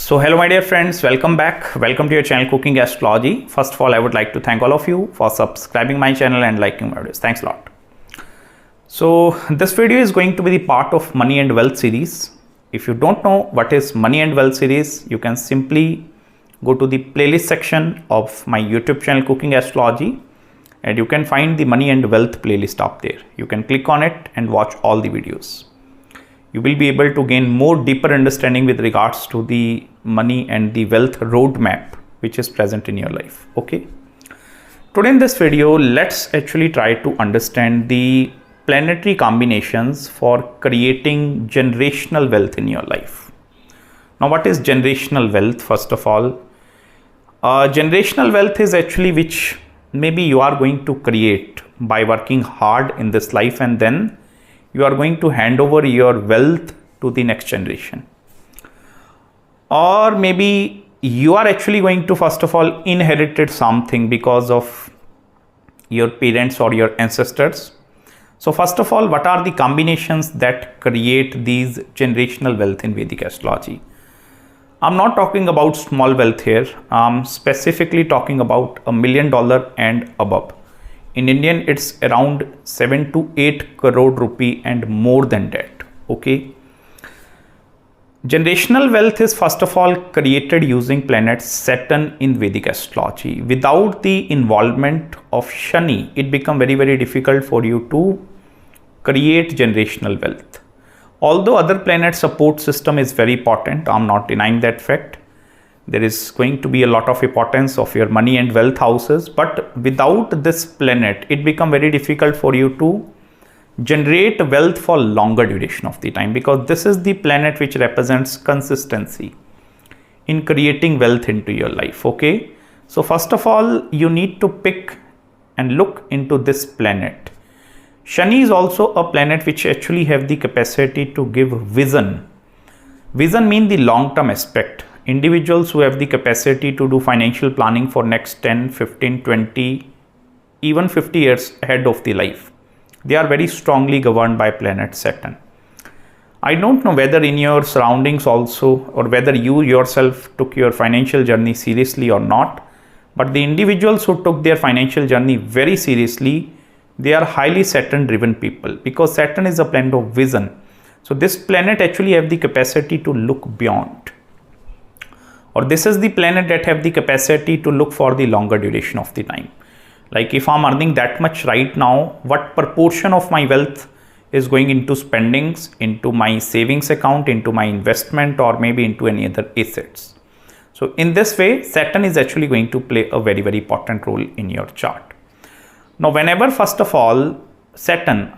So hello my dear friends, welcome back. Welcome to your channel Cooking Astrology. First of all, I would like to thank all of you for subscribing my channel and liking my videos. Thanks a lot. So this video is going to be the part of Money and Wealth series. If you don't know what is Money and Wealth series, you can simply go to the playlist section of my YouTube channel Cooking Astrology and you can find the Money and Wealth playlist up there. You can click on it and watch all the videos. You will be able to gain more deeper understanding with regards to the money and the wealth roadmap which is present in your life. Okay. Today in this video, let's actually try to understand the planetary combinations for creating generational wealth in your life. Now, what is generational wealth? First of all, generational wealth is actually which maybe you are going to create by working hard in this life, and then you are going to hand over your wealth to the next generation. Or maybe you are actually going to first of all inherited something because of your parents or your ancestors. So first of all, what are the combinations that create these generational wealth in Vedic astrology? I'm not talking about small wealth here. I'm specifically talking about $1 million and above. In Indian, it's around 7 to 8 crore rupee and more than that. Okay. Generational wealth is first of all created using planet Saturn in Vedic astrology. Without the involvement of Shani, it becomes very difficult for you to create generational wealth. Although other planet support system is very important, I'm not denying that fact. There is going to be a lot of importance of your money and wealth houses, but without this planet, it becomes very difficult for you to generate wealth for longer duration of the time, because this is the planet which represents consistency in creating wealth into your life. Okay. So first of all, you need to pick and look into this planet. Shani is also a planet which actually have the capacity to give vision. Vision means the long-term aspect. Individuals who have the capacity to do financial planning for next 10, 15, 20, even 50 years ahead of the life. They are very strongly governed by planet Saturn. I don't know whether in your surroundings also, or whether you yourself took your financial journey seriously or not, but the individuals who took their financial journey very seriously, they are highly Saturn driven people, because Saturn is a planet of vision. So this planet actually have the capacity to look beyond. Or this is the planet that have the capacity to look for the longer duration of the time. Like if I'm earning that much right now, what proportion of my wealth is going into spendings, into my savings account, into my investment, or maybe into any other assets. So in this way, Saturn is actually going to play a very important role in your chart. Now, whenever first of all, Saturn,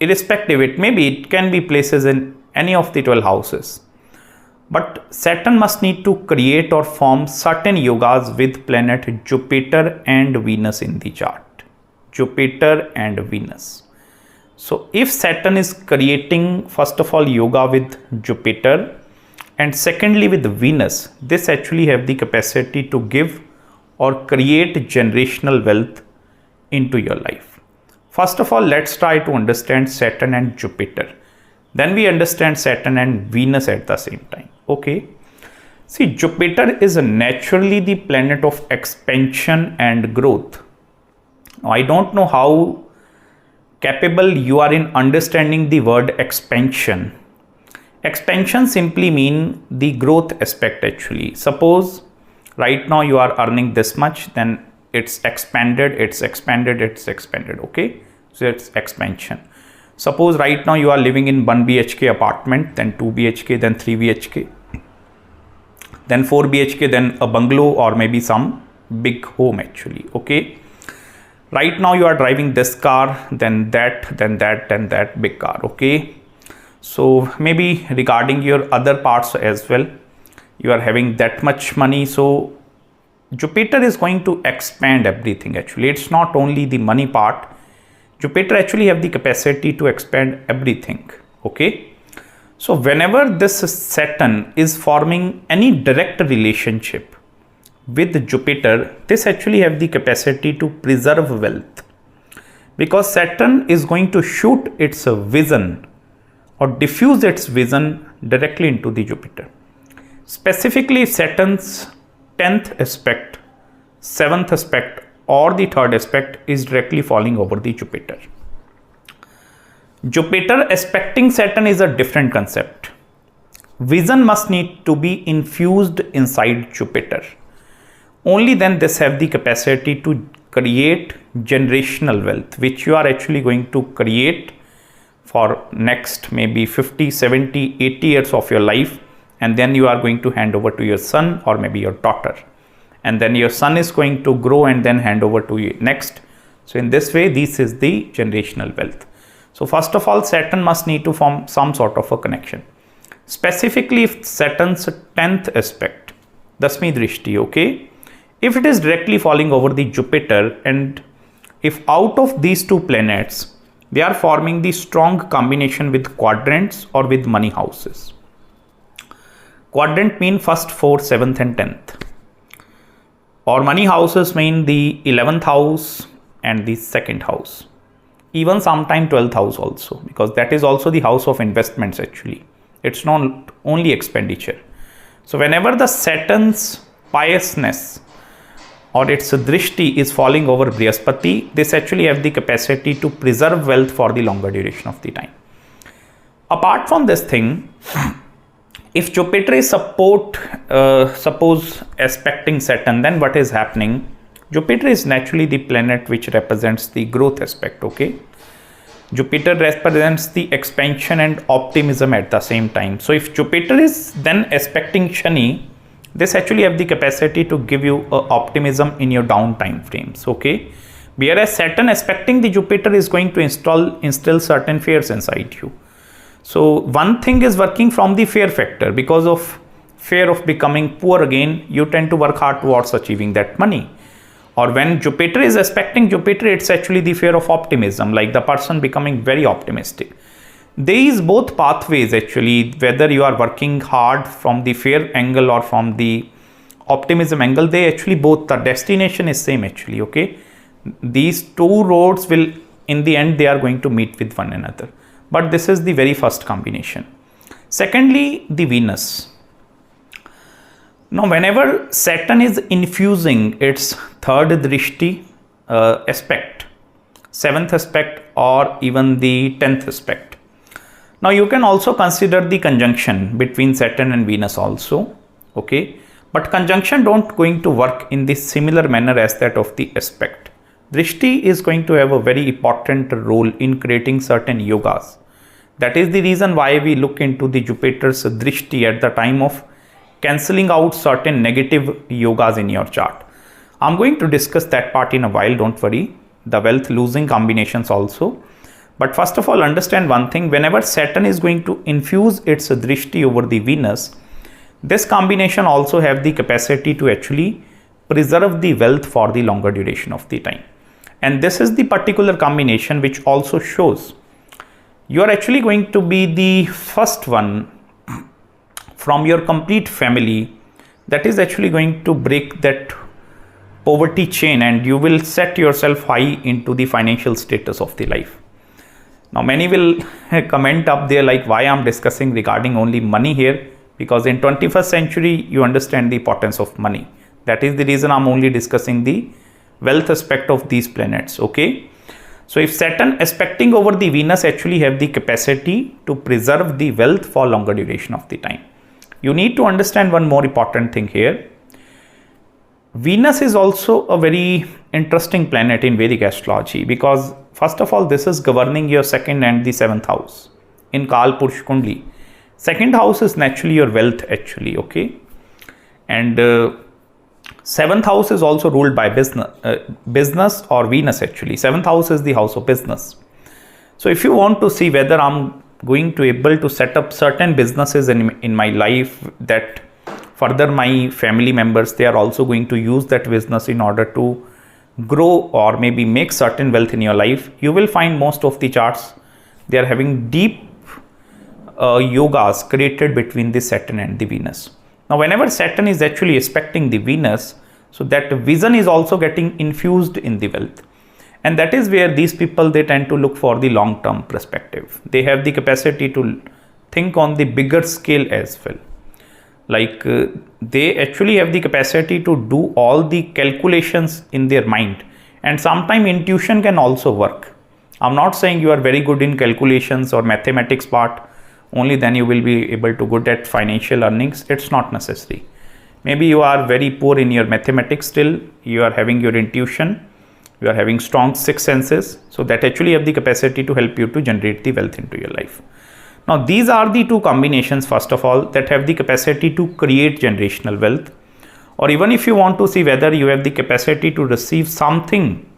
irrespective, it can be places in any of the 12 houses. But Saturn must need to create or form certain yogas with planet Jupiter and Venus in the chart. Jupiter and Venus. So if Saturn is creating first of all yoga with Jupiter and secondly with Venus, this actually have the capacity to give or create generational wealth into your life. First of all, let's try to understand Saturn and Jupiter. Then we understand Saturn and Venus at the same time. Okay. See, Jupiter is naturally the planet of expansion and growth. Now, I don't know how capable you are in understanding the word expansion. Expansion simply means the growth aspect actually. Suppose right now you are earning this much, then it's expanded. Okay. So it's expansion. Suppose right now you are living in 1 BHK apartment, then 2 BHK, then 3 BHK, then 4 BHK, then a bungalow or maybe some big home actually. Okay. Right now you are driving this car, then that big car. Okay. So maybe regarding your other parts as well, you are having that much money. So Jupiter is going to expand everything actually. It's not only the money part. Jupiter actually have the capacity to expand everything. Okay. So whenever this Saturn is forming any direct relationship with Jupiter, this actually have the capacity to preserve wealth, because Saturn is going to shoot its vision or diffuse its vision directly into the Jupiter. Specifically, Saturn's 10th aspect, 7th aspect, or the 3rd aspect is directly falling over the Jupiter. Jupiter aspecting Saturn is a different concept. Vision must need to be infused inside Jupiter. Only then this have the capacity to create generational wealth, which you are actually going to create for next maybe 50, 70, 80 years of your life, and then you are going to hand over to your son or maybe your daughter, and then your son is going to grow and then hand over to you next. So in this way, this is the generational wealth. So first of all, Saturn must need to form some sort of a connection. Specifically, if Saturn's 10th aspect, Dasmi Drishti, okay, if it is directly falling over the Jupiter, and if out of these two planets, they are forming the strong combination with quadrants or with money houses. Quadrant mean first, 4th, 7th and 10th. Or money houses mean the 11th house and the 2nd house. Even sometime 12th house also, because that is also the house of investments actually. It's not only expenditure. So whenever the Saturn's piousness or its drishti is falling over Brihaspati, this actually have the capacity to preserve wealth for the longer duration of the time. Apart from this thing, if Jupiter is suppose aspecting Saturn, then what is happening? Jupiter is naturally the planet which represents the growth aspect, okay? Jupiter represents the expansion and optimism at the same time. So if Jupiter is then aspecting Shani, this actually have the capacity to give you optimism in your down time frames, okay? Whereas Saturn aspecting the Jupiter is going to instill certain fears inside you. So one thing is working from the fear factor. Because of fear of becoming poor again, you tend to work hard towards achieving that money. Or when Jupiter is aspecting Jupiter, it's actually the fear of optimism, like the person becoming very optimistic. These both pathways actually, whether you are working hard from the fear angle or from the optimism angle, they actually both, the destination is same actually, okay? These two roads will, in the end, they are going to meet with one another. But this is the very first combination. Secondly, the Venus. Now, whenever Saturn is infusing its 3rd drishti aspect, 7th aspect, or even the 10th aspect. Now, you can also consider the conjunction between Saturn and Venus also, okay? But conjunction don't going to work in the similar manner as that of the aspect. Drishti is going to have a very important role in creating certain yogas. That is the reason why we look into the Jupiter's drishti at the time of cancelling out certain negative yogas in your chart. I'm going to discuss that part in a while, don't worry. The wealth losing combinations also. But first of all, understand one thing. Whenever Saturn is going to infuse its drishti over the Venus, this combination also have the capacity to actually preserve the wealth for the longer duration of the time. And this is the particular combination which also shows you are actually going to be the first one from your complete family that is actually going to break that poverty chain, and you will set yourself high into the financial status of the life. Now many will comment up there like, why I'm discussing regarding only money here, because in 21st century you understand the importance of money. That is the reason I'm only discussing the wealth aspect of these planets, okay? So if Saturn aspecting over the Venus actually have the capacity to preserve the wealth for longer duration of the time. You need to understand one more important thing here. Venus is also a very interesting planet in Vedic astrology, because first of all, this is governing your 2nd and the 7th house in Kal Purush Kundli. 2nd house is naturally your wealth actually, okay? And 7th house is also ruled by business or Venus actually. 7th house is the house of business. So if you want to see whether I'm going to able to set up certain businesses in my life, that further my family members, they are also going to use that business in order to grow or maybe make certain wealth in your life, you will find most of the charts, they are having deep yogas created between the Saturn and the Venus. Now whenever Saturn is actually aspecting the Venus, so that vision is also getting infused in the wealth. And that is where these people, they tend to look for the long-term perspective. They have the capacity to think on the bigger scale as well. Like they actually have the capacity to do all the calculations in their mind, and sometimes intuition can also work. I'm not saying you are very good in calculations or mathematics part, only then you will be able to good at financial earnings. It's not necessary. Maybe you are very poor in your mathematics, still you are having your intuition, you are having strong sixth senses, so that actually have the capacity to help you to generate the wealth into your life. Now these are the two combinations, first of all, that have the capacity to create generational wealth. Or even if you want to see whether you have the capacity to receive something,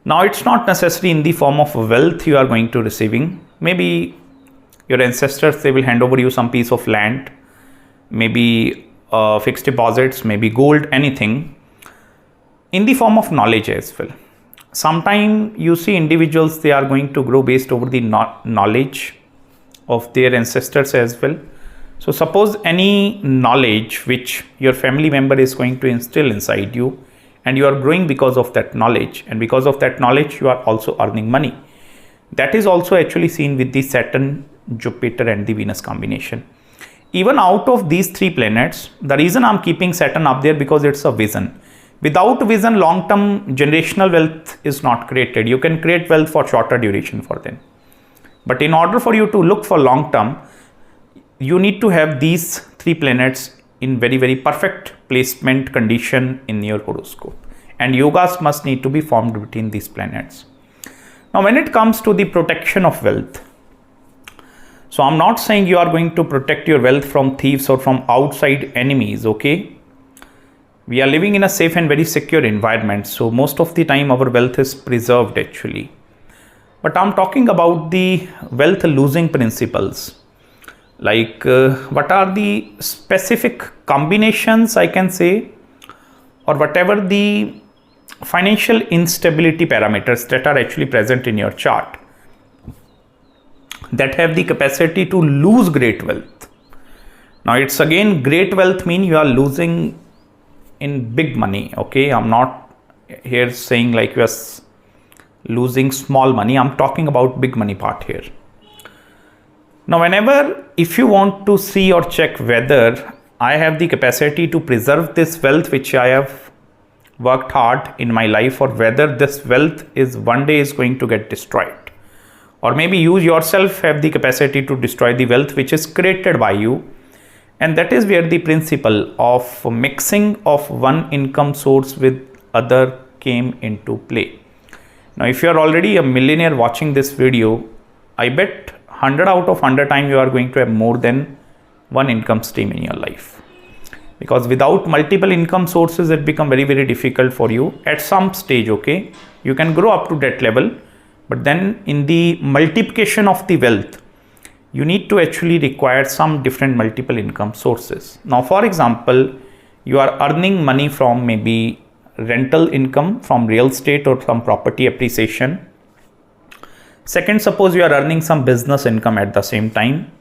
now it's not necessary in the form of wealth you are going to receiving. Maybe your ancestors, they will hand over you some piece of land, maybe fixed deposits, maybe gold, anything, in the form of knowledge as well. Sometimes you see individuals, they are going to grow based over the knowledge of their ancestors as well. So suppose any knowledge which your family member is going to instill inside you, and you are growing because of that knowledge, and because of that knowledge you are also earning money. That is also actually seen with the Saturn, Jupiter and the Venus combination. Even out of these three planets, the reason I'm keeping Saturn up there, because it's a vision. Without vision, long-term generational wealth is not created. You can create wealth for shorter duration for them. But in order for you to look for long-term, you need to have these three planets in very, very perfect placement condition in your horoscope. And yogas must need to be formed between these planets. Now, when it comes to the protection of wealth, so I'm not saying you are going to protect your wealth from thieves or from outside enemies, okay? We are living in a safe and very secure environment, so most of the time our wealth is preserved actually. But I'm talking about the wealth losing principles. Like what are the specific combinations, I can say, or whatever the financial instability parameters that are actually present in your chart that have the capacity to lose great wealth. Now it's again, great wealth mean you are losing in big money, okay? I'm not here saying like you are losing small money. I'm talking about big money part here. Now whenever, if you want to see or check whether I have the capacity to preserve this wealth which I have worked hard in my life, or whether this wealth is one day is going to get destroyed, or maybe you yourself have the capacity to destroy the wealth which is created by you. And that is where the principle of mixing of one income source with other came into play. Now, if you are already a millionaire watching this video, I bet 100 out of 100 time you are going to have more than one income stream in your life. Because without multiple income sources, it becomes very, very difficult for you at some stage, okay? You can grow up to that level, but then in the multiplication of the wealth, you need to actually require some different multiple income sources. Now, for example, you are earning money from maybe rental income from real estate or some property appreciation. Second, suppose you are earning some business income at the same time.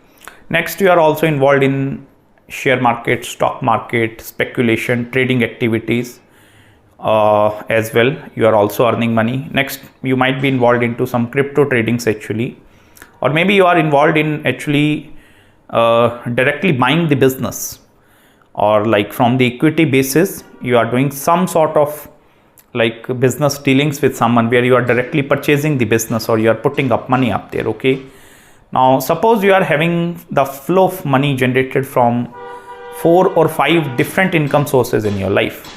Next, you are also involved in share market, stock market, speculation, trading activities as well. You are also earning money. Next, you might be involved into some crypto tradings actually. Or maybe you are involved in actually directly buying the business, or like from the equity basis, you are doing some sort of like business dealings with someone where you are directly purchasing the business, or you are putting up money up there, okay? Now, suppose you are having the flow of money generated from 4 or 5 different income sources in your life.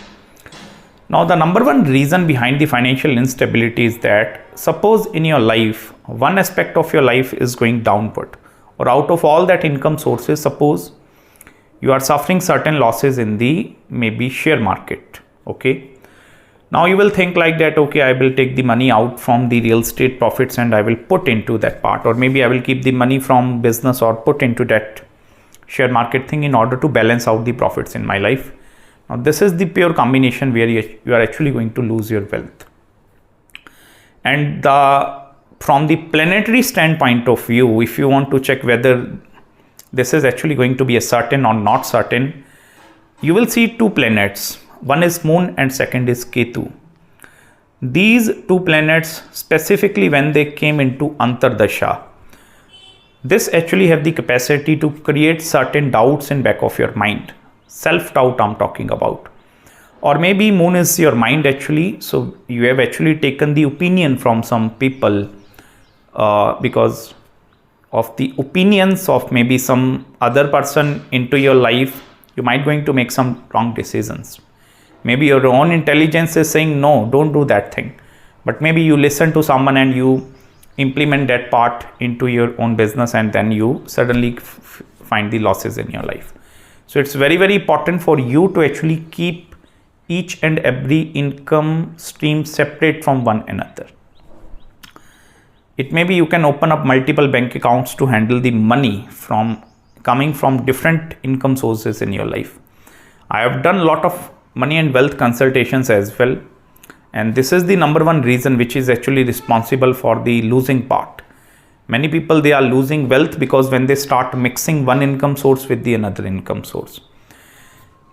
Now, the number one reason behind the financial instability is that suppose in your life, one aspect of your life is going downward, or out of all that income sources, suppose you are suffering certain losses in the maybe share market, okay? Now you will think like that, okay, I will take the money out from the real estate profits and I will put into that part, or maybe I will keep the money from business or put into that share market thing in order to balance out the profits in my life. Now this is the pure combination where you are actually going to lose your wealth. And from the planetary standpoint of view, if you want to check whether this is actually going to be a certain or not certain, you will see 2 planets. One is Moon and second is Ketu. These 2 planets, specifically when they came into Antardasha, This actually have the capacity to create certain doubts in back of your mind. Self-doubt I'm talking about. Or maybe moon is your mind actually. So you have actually taken the opinion from some people because of the opinions of maybe some other person into your life. You might going to make some wrong decisions. Maybe your own intelligence is saying, no, don't do that thing. But maybe you listen to someone and you implement that part into your own business, and then you suddenly find the losses in your life. So it's very, very important for you to actually keep each and every income stream separate from one another. It may be you can open up multiple bank accounts to handle the money coming from different income sources in your life. I have done a lot of money and wealth consultations as well. And this is the number one reason which is actually responsible for the losing part. Many people, they are losing wealth because when they start mixing one income source with the another income source.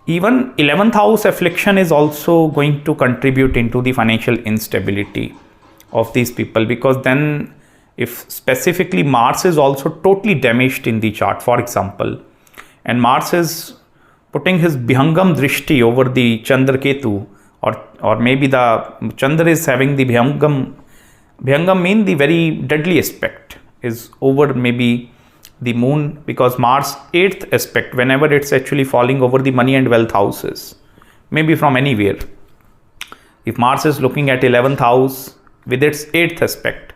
Even 11th house affliction is also going to contribute into the financial instability of these people, because then if specifically Mars is also totally damaged in the chart, for example, and Mars is putting his Bhangam Drishti over the Chandra Ketu, or maybe the Chandra is having the Bhangam mean the very deadly aspect is over maybe the moon, because Mars 8th aspect, whenever it's actually falling over the money and wealth houses, maybe from anywhere. If Mars is looking at 11th house with its 8th aspect,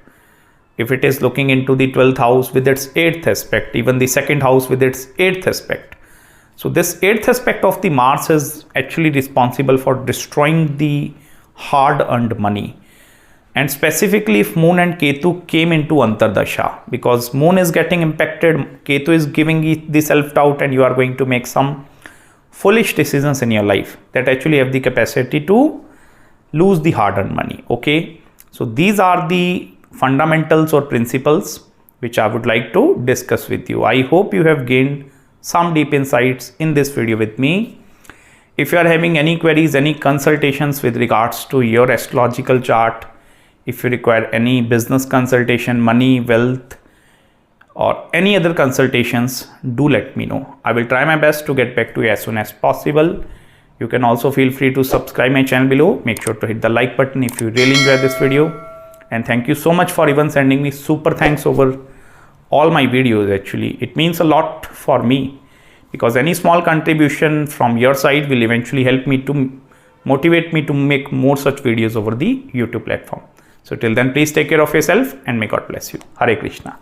if it is looking into the 12th house with its 8th aspect, even the 2nd house with its 8th aspect. So this 8th aspect of the Mars is actually responsible for destroying the hard-earned money. And specifically if Moon and Ketu came into Antardasha, because Moon is getting impacted, Ketu is giving you the self-doubt, and you are going to make some foolish decisions in your life that actually have the capacity to lose the hard-earned money. Okay, so these are the fundamentals or principles which I would like to discuss with you. I hope you have gained some deep insights in this video with me. If you are having any queries, any consultations with regards to your astrological chart, if you require any business consultation, money, wealth, or any other consultations, do let me know. I will try my best to get back to you as soon as possible. You can also feel free to subscribe my channel below. Make sure to hit the like button if you really enjoyed this video. And thank you so much for even sending me super thanks over all my videos. Actually, it means a lot for me, because any small contribution from your side will eventually help me to motivate me to make more such videos over the YouTube platform. So till then, please take care of yourself and may God bless you. Hare Krishna.